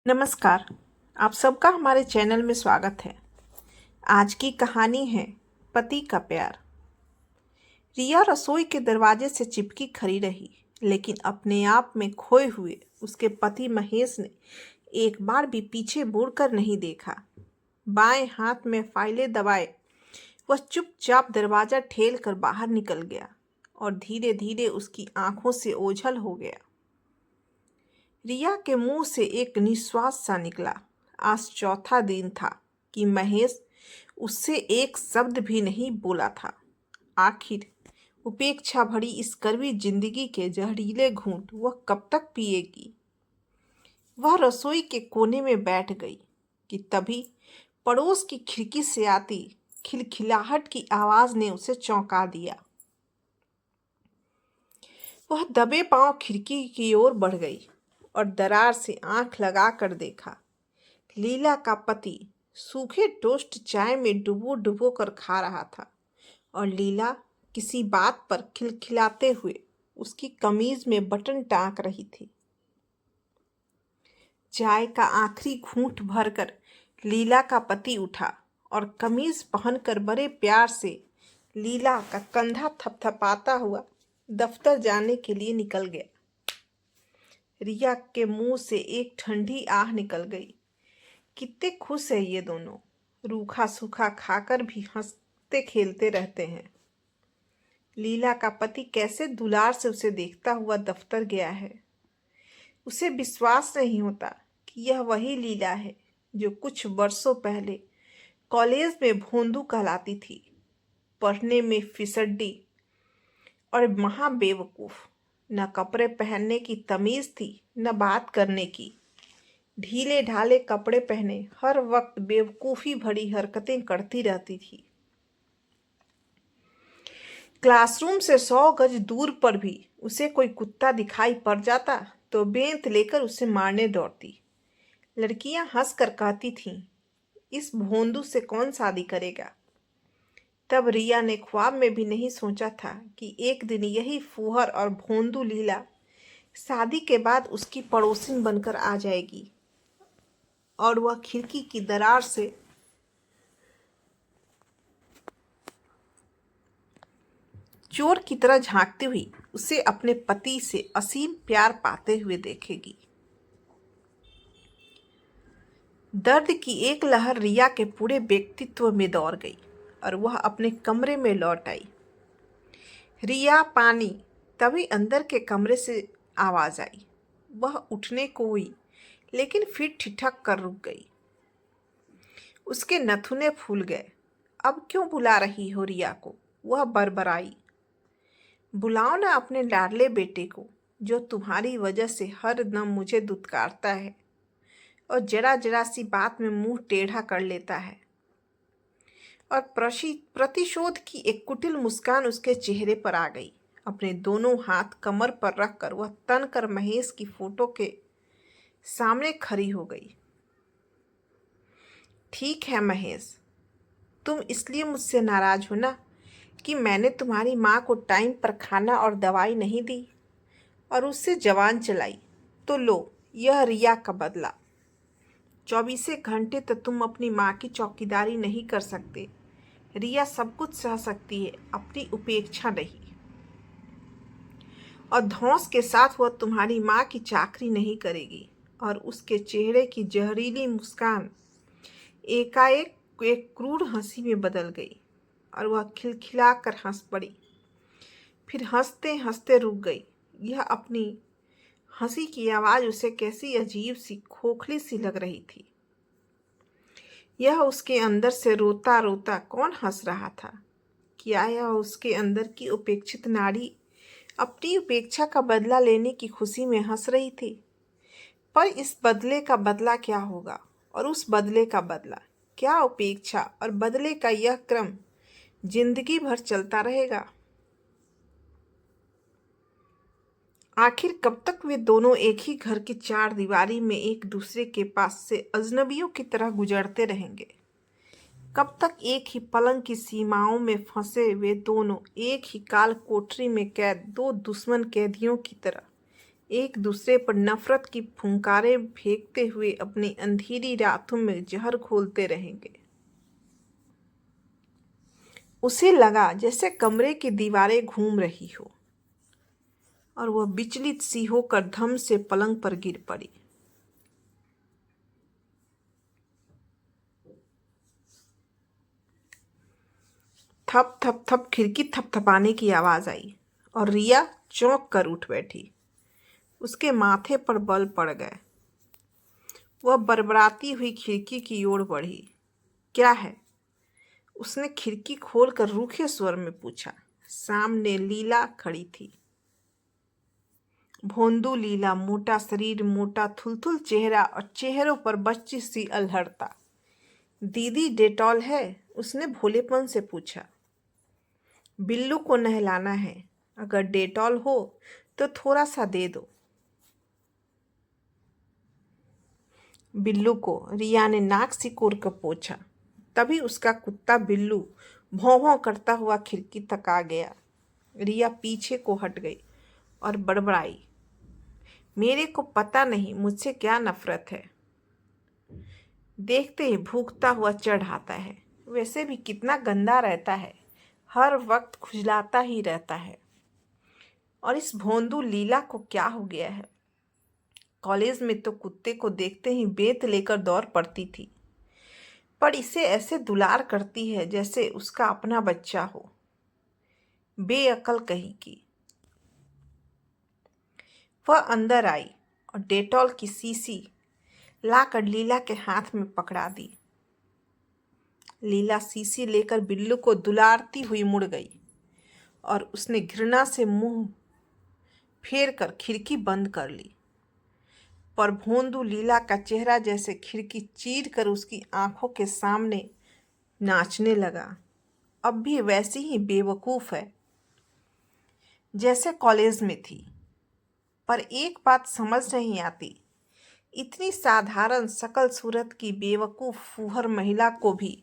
नमस्कार। आप सबका हमारे चैनल में स्वागत है। आज की कहानी है पति का प्यार। रिया रसोई के दरवाजे से चिपकी खड़ी रही, लेकिन अपने आप में खोए हुए उसके पति महेश ने एक बार भी पीछे मुड़कर नहीं देखा। बाएं हाथ में फाइलें दबाए वह चुपचाप दरवाजा ठेल कर बाहर निकल गया और धीरे धीरे उसकी आंखों से ओझल हो गया। रिया के मुंह से एक निश्वास सा निकला। आज चौथा दिन था कि महेश उससे एक शब्द भी नहीं बोला था। आखिर उपेक्षा भरी इस कड़वी जिंदगी के जहरीले घूंट वह कब तक पिएगी। वह रसोई के कोने में बैठ गई कि तभी पड़ोस की खिड़की से आती खिलखिलाहट की आवाज ने उसे चौंका दिया। वह दबे पांव खिड़की की ओर बढ़ गई और दरार से आंख लगा कर देखा। लीला का पति सूखे टोस्ट चाय में डुबो डुबो कर खा रहा था और लीला किसी बात पर खिलखिलाते हुए उसकी कमीज में बटन टाँक रही थी। चाय का आखिरी घूंट भरकर लीला का पति उठा और कमीज पहनकर बड़े प्यार से लीला का कंधा थपथपाता हुआ दफ्तर जाने के लिए निकल गया। रिया के मुंह से एक ठंडी आह निकल गई। कितने खुश है ये दोनों, रूखा सूखा खाकर भी हंसते खेलते रहते हैं। लीला का पति कैसे दुलार से उसे देखता हुआ दफ्तर गया है। उसे विश्वास नहीं होता कि यह वही लीला है जो कुछ वर्षों पहले कॉलेज में भोंदू कहलाती थी, पढ़ने में फिसड्डी और महा बेवकूफ। न कपड़े पहनने की तमीज थी, न बात करने की। ढीले ढाले कपड़े पहने हर वक्त बेवकूफ़ी भरी हरकतें करती रहती थी। क्लासरूम से 100 गज दूर पर भी उसे कोई कुत्ता दिखाई पड़ जाता तो बेंत लेकर उसे मारने दौड़ती। लड़कियां हंसकर कहती थीं, इस भोंदू से कौन शादी करेगा। तब रिया ने ख्वाब में भी नहीं सोचा था कि एक दिन यही फूहर और भोंदू लीला शादी के बाद उसकी पड़ोसिन बनकर आ जाएगी और वह खिड़की की दरार से चोर की तरह झांकती हुई उसे अपने पति से असीम प्यार पाते हुए देखेगी। दर्द की एक लहर रिया के पूरे व्यक्तित्व में दौड़ गई और वह अपने कमरे में लौट आई। रिया पानी। तभी अंदर के कमरे से आवाज आई। वह उठने को हुई, लेकिन फिर ठिठक कर रुक गई। उसके नथुने फूल गए। अब क्यों बुला रही हो रिया को, वह बरबराई। बुलाओ ना अपने लाडले बेटे को, जो तुम्हारी वजह से हर दम मुझे दुत्कारता है और जरा जरा सी बात में मुंह टेढ़ा कर लेता है। और प्रतिशोध की एक कुटिल मुस्कान उसके चेहरे पर आ गई। अपने दोनों हाथ कमर पर रखकर वह तन कर महेश की फोटो के सामने खड़ी हो गई। ठीक है महेश, तुम इसलिए मुझसे नाराज हो ना कि मैंने तुम्हारी माँ को टाइम पर खाना और दवाई नहीं दी और उससे जवान चलाई। तो लो, यह रिया का बदला। 24 घंटे तो तुम अपनी माँ की चौकीदारी नहीं कर सकते। रिया सब कुछ सह सकती है, अपनी उपेक्षा नहीं। और धौंस के साथ वह तुम्हारी माँ की चाकरी नहीं करेगी। और उसके चेहरे की जहरीली मुस्कान एकाएक एक क्रूर हंसी में बदल गई और वह खिलखिला कर हंस पड़ी। फिर हंसते हंसते रुक गई। यह अपनी हंसी की आवाज़ उसे कैसी अजीब सी खोखली सी लग रही थी। यह उसके अंदर से रोता रोता कौन हंस रहा था। क्या यह उसके अंदर की उपेक्षित नारी अपनी उपेक्षा का बदला लेने की खुशी में हंस रही थी। पर इस बदले का बदला क्या होगा, और उस बदले का बदला क्या। उपेक्षा और बदले का यह क्रम जिंदगी भर चलता रहेगा। आखिर कब तक वे दोनों एक ही घर की चार दीवारी में एक दूसरे के पास से अजनबियों की तरह गुजरते रहेंगे। कब तक एक ही पलंग की सीमाओं में फंसे वे दोनों एक ही काल कोठरी में कैद दो दुश्मन कैदियों की तरह एक दूसरे पर नफरत की फुंकारें फेंकते हुए अपनी अंधेरी रातों में जहर घोलते रहेंगे। उसे लगा जैसे कमरे की दीवारें घूम रही हो और वह विचलित सी होकर धम से पलंग पर गिर पड़ी। थप थप थप खिड़की थपथपाने की आवाज आई और रिया चौंक कर उठ बैठी। उसके माथे पर बल पड़ गए। वह बड़बड़ाती हुई खिड़की की ओर बढ़ी। क्या है? उसने खिड़की खोलकर रूखे स्वर में पूछा। सामने लीला खड़ी थी। भोंदू लीला, मोटा शरीर, मोटा थुलथुल चेहरा और चेहरों पर बच्ची सी अल्हड़ता। दीदी डेटॉल है? उसने भोलेपन से पूछा। बिल्लू को नहलाना है, अगर डेटॉल हो तो थोड़ा सा दे दो। बिल्लू को रिया ने नाक सिकोड़ कर पोंछा। तभी उसका कुत्ता बिल्लू भौं भौं करता हुआ खिड़की तक आ गया। रिया पीछे को हट गई और बड़बड़ाई, मेरे को पता नहीं मुझसे क्या नफरत है। देखते ही भूखता हुआ चढ़ आता है। वैसे भी कितना गंदा रहता है, हर वक्त खुजलाता ही रहता है। और इस भोंदू लीला को क्या हो गया है? कॉलेज में तो कुत्ते को देखते ही बेत लेकर दौड़ पड़ती थी, पर इसे ऐसे दुलार करती है जैसे उसका अपना बच्चा हो। बेअकल कहीं की। वह अंदर आई और डेटॉल की शीशी लाकर लीला के हाथ में पकड़ा दी। लीला शीशी लेकर बिल्लू को दुलारती हुई मुड़ गई और उसने घृणा से मुंह फेर कर खिड़की बंद कर ली। पर भोंदू लीला का चेहरा जैसे खिड़की चीर कर उसकी आंखों के सामने नाचने लगा। अब भी वैसी ही बेवकूफ है जैसे कॉलेज में थी। पर एक बात समझ नहीं आती, इतनी साधारण शकल सूरत की बेवकूफ फूहर महिला को भी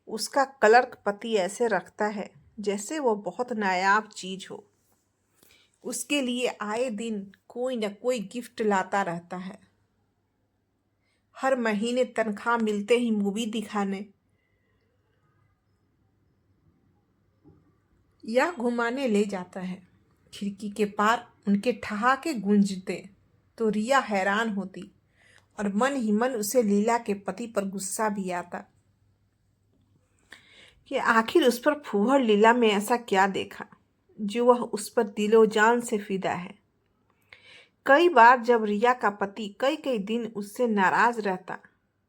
उसका क्लर्क पति ऐसे रखता है जैसे वो बहुत नायाब चीज हो। उसके लिए आए दिन कोई न कोई गिफ्ट लाता रहता है। हर महीने तनख्वाह मिलते ही मूवी दिखाने या घुमाने ले जाता है। खिड़की के पार उनके ठहाके गूंजते तो रिया हैरान होती और मन ही मन उसे लीला के पति पर गुस्सा भी आता कि आखिर उस पर फूहड़ लीला में ऐसा क्या देखा जो वह उस पर दिलो जान से फिदा है। कई बार जब रिया का पति कई कई दिन उससे नाराज रहता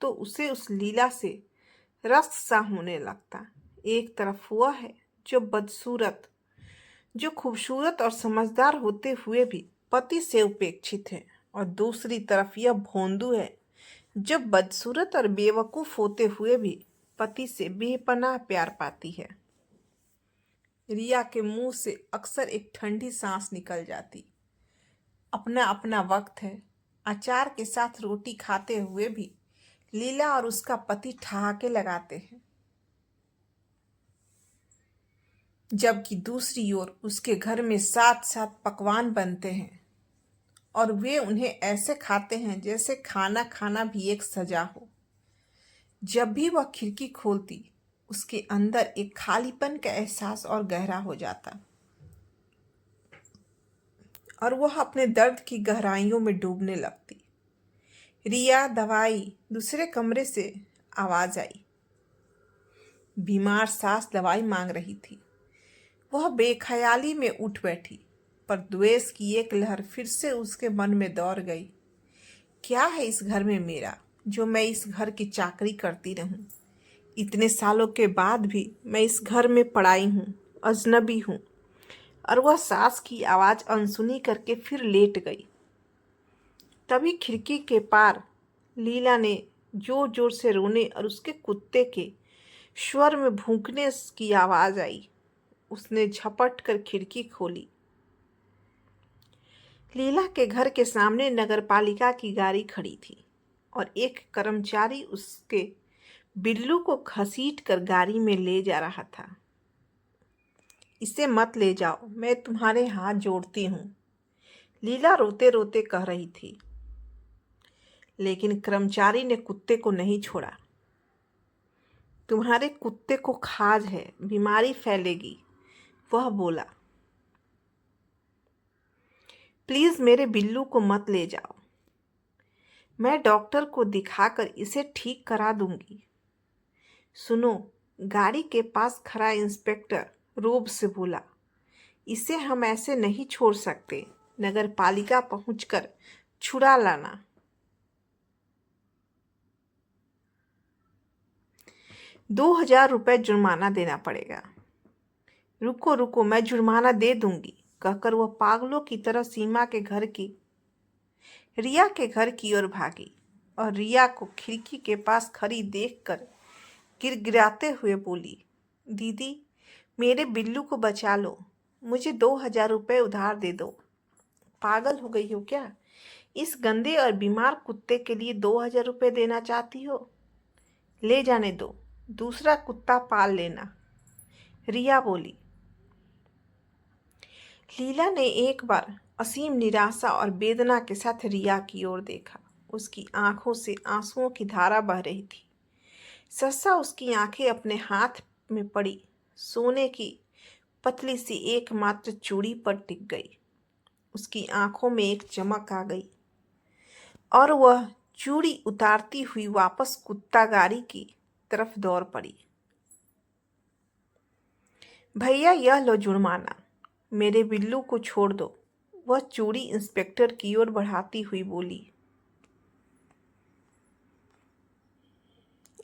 तो उसे उस लीला से रस सा होने लगता। एक तरफ वह है जो बदसूरत, जो खूबसूरत और समझदार होते हुए भी पति से उपेक्षित है, और दूसरी तरफ यह भोंदू है जो बदसूरत और बेवकूफ होते हुए भी पति से बेपनाह प्यार पाती है। रिया के मुंह से अक्सर एक ठंडी सांस निकल जाती। अपना अपना वक्त है। अचार के साथ रोटी खाते हुए भी लीला और उसका पति ठहाके लगाते हैं, जबकि दूसरी ओर उसके घर में साथ साथ पकवान बनते हैं और वे उन्हें ऐसे खाते हैं जैसे खाना खाना भी एक सजा हो। जब भी वह खिड़की खोलती उसके अंदर एक खालीपन का एहसास और गहरा हो जाता और वह अपने दर्द की गहराइयों में डूबने लगती। रिया, दवाई। दूसरे कमरे से आवाज आई। बीमार सास दवाई मांग रही थी। वह बेख्याली में उठ बैठी, पर द्वेष की एक लहर फिर से उसके मन में दौड़ गई। क्या है इस घर में मेरा जो मैं इस घर की चाकरी करती रहूं? इतने सालों के बाद भी मैं इस घर में पड़ाई हूँ, अजनबी हूँ। और वह सास की आवाज अनसुनी करके फिर लेट गई। तभी खिड़की के पार लीला ने जोर जोर से रोने और उसके कुत्ते के स्वर में भूंकने की आवाज आई। उसने झपट कर खिड़की खोली। लीला के घर के सामने नगरपालिका की गाड़ी खड़ी थी और एक कर्मचारी उसके बिल्लू को घसीट कर गाड़ी में ले जा रहा था। इसे मत ले जाओ, मैं तुम्हारे हाथ जोड़ती हूँ, लीला रोते रोते कह रही थी। लेकिन कर्मचारी ने कुत्ते को नहीं छोड़ा। तुम्हारे कुत्ते को खाज है, बीमारी फैलेगी, वह बोला। प्लीज मेरे बिल्लू को मत ले जाओ, मैं डॉक्टर को दिखाकर इसे ठीक करा दूंगी। सुनो, गाड़ी के पास खड़ा इंस्पेक्टर रोब से बोला, इसे हम ऐसे नहीं छोड़ सकते, नगर पालिका पहुंचकर छुड़ा लाना। 2000 रुपये जुर्माना देना पड़ेगा। रुको रुको, मैं जुर्माना दे दूंगी, कहकर वह पागलों की तरह रिया के घर की ओर भागी और रिया को खिड़की के पास खड़ी देखकर गिड़गिड़ाते हुए बोली, दीदी मेरे बिल्लू को बचा लो, मुझे 2000 रुपये उधार दे दो। पागल हो गई हो क्या? इस गंदे और बीमार कुत्ते के लिए 2000 रुपये देना चाहती हो? ले जाने दो, दूसरा कुत्ता पाल लेना, रिया बोली। लीला ने एक बार असीम निराशा और वेदना के साथ रिया की ओर देखा। उसकी आंखों से आंसुओं की धारा बह रही थी। सहसा उसकी आंखें अपने हाथ में पड़ी सोने की पतली सी एकमात्र चूड़ी पर टिक गई। उसकी आंखों में एक चमक आ गई और वह चूड़ी उतारती हुई वापस कुत्ता गाड़ी की तरफ दौड़ पड़ी। भैया यह लो जुर्माना, मेरे बिल्लू को छोड़ दो, वह चूड़ी इंस्पेक्टर की ओर बढ़ाती हुई बोली।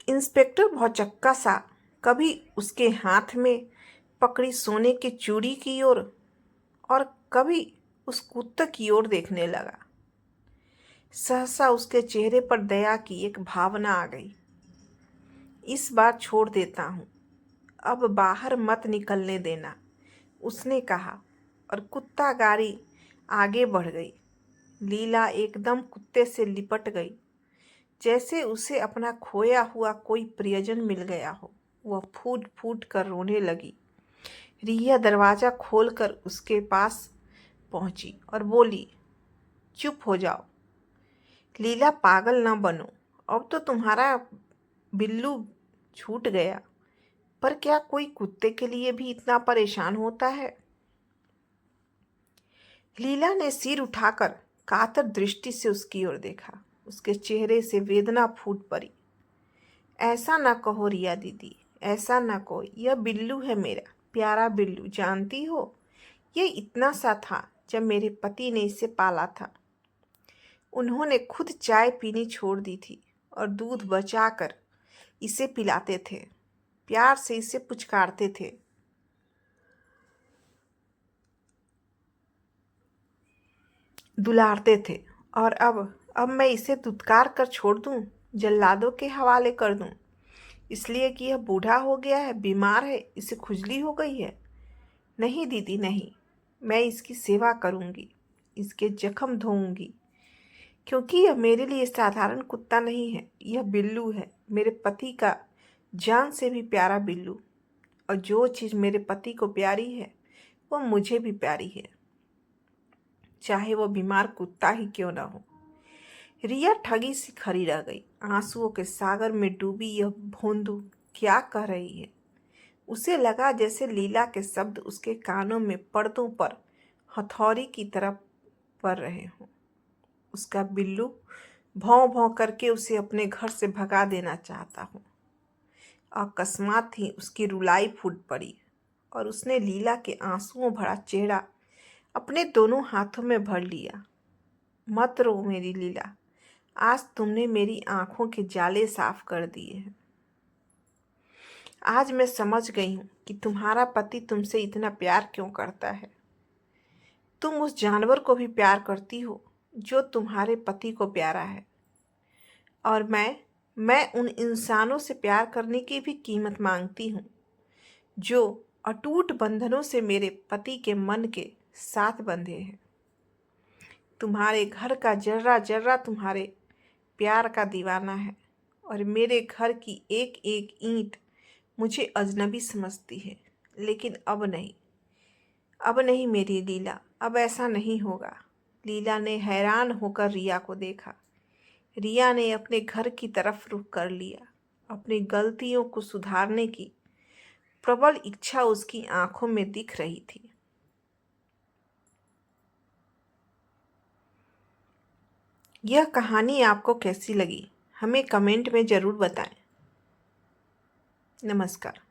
इंस्पेक्टर भौचक्का सा कभी उसके हाथ में पकड़ी सोने की चूड़ी की ओर और कभी उस कुत्ते की ओर देखने लगा। सहसा उसके चेहरे पर दया की एक भावना आ गई। इस बार छोड़ देता हूँ, अब बाहर मत निकलने देना, उसने कहा और कुत्ता गाड़ी आगे बढ़ गई। लीला एकदम कुत्ते से लिपट गई, जैसे उसे अपना खोया हुआ कोई प्रियजन मिल गया हो। वह फूट फूट कर रोने लगी। रिया दरवाज़ा खोलकर उसके पास पहुंची और बोली, चुप हो जाओ लीला, पागल ना बनो, अब तो तुम्हारा बिल्लू छूट गया, पर क्या कोई कुत्ते के लिए भी इतना परेशान होता है? लीला ने सिर उठाकर कातर दृष्टि से उसकी ओर देखा। उसके चेहरे से वेदना फूट पड़ी। ऐसा ना कहो रिया दीदी, ऐसा ना कहो, यह बिल्लू है मेरा प्यारा बिल्लू, जानती हो ये इतना सा था जब मेरे पति ने इसे पाला था। उन्होंने खुद चाय पीनी छोड़ दी थी और दूध बचाकर इसे पिलाते थे, प्यार से इसे पुचकारते थे। दुलारते थे, और अब मैं इसे दुत्कार कर छोड़ दूं, जल्लादों के हवाले कर दूं, इसलिए कि यह बूढ़ा हो गया है, बीमार है, इसे खुजली हो गई है? नहीं दीदी नहीं, मैं इसकी सेवा करूंगी, इसके जख्म धोऊंगी, क्योंकि यह मेरे लिए साधारण कुत्ता नहीं है, यह बिल्लू है, मेरे पति का जान से भी प्यारा बिल्लू। और जो चीज़ मेरे पति को प्यारी है वो मुझे भी प्यारी है, चाहे वो बीमार कुत्ता ही क्यों ना हो। रिया ठगी सी खड़ी रह गई। आंसुओं के सागर में डूबी यह भोंदू क्या कह रही है? उसे लगा जैसे लीला के शब्द उसके कानों में पर्दों पर हथौड़ी की तरह पड़ रहे हों। उसका बिल्लू भौं भौं करके उसे अपने घर से भगा देना चाहता हो। अकस्मात ही उसकी रुलाई फूट पड़ी और उसने लीला के आंसुओं भरा चेहरा अपने दोनों हाथों में भर लिया। मत रो मेरी लीला, आज तुमने मेरी आंखों के जाले साफ कर दिए हैं। आज मैं समझ गई हूँ कि तुम्हारा पति तुमसे इतना प्यार क्यों करता है। तुम उस जानवर को भी प्यार करती हो जो तुम्हारे पति को प्यारा है, और मैं उन इंसानों से प्यार करने की भी कीमत मांगती हूँ जो अटूट बंधनों से मेरे पति के मन के साथ बंधे हैं। तुम्हारे घर का जर्रा जर्रा तुम्हारे प्यार का दीवाना है, और मेरे घर की एक एक ईंट मुझे अजनबी समझती है। लेकिन अब नहीं मेरी लीला, अब ऐसा नहीं होगा। लीला ने हैरान होकर रिया को देखा। रिया ने अपने घर की तरफ रुख कर लिया। अपनी गलतियों को सुधारने की प्रबल इच्छा उसकी आंखों में दिख रही थी। यह कहानी आपको कैसी लगी, हमें कमेंट में ज़रूर बताएं। नमस्कार।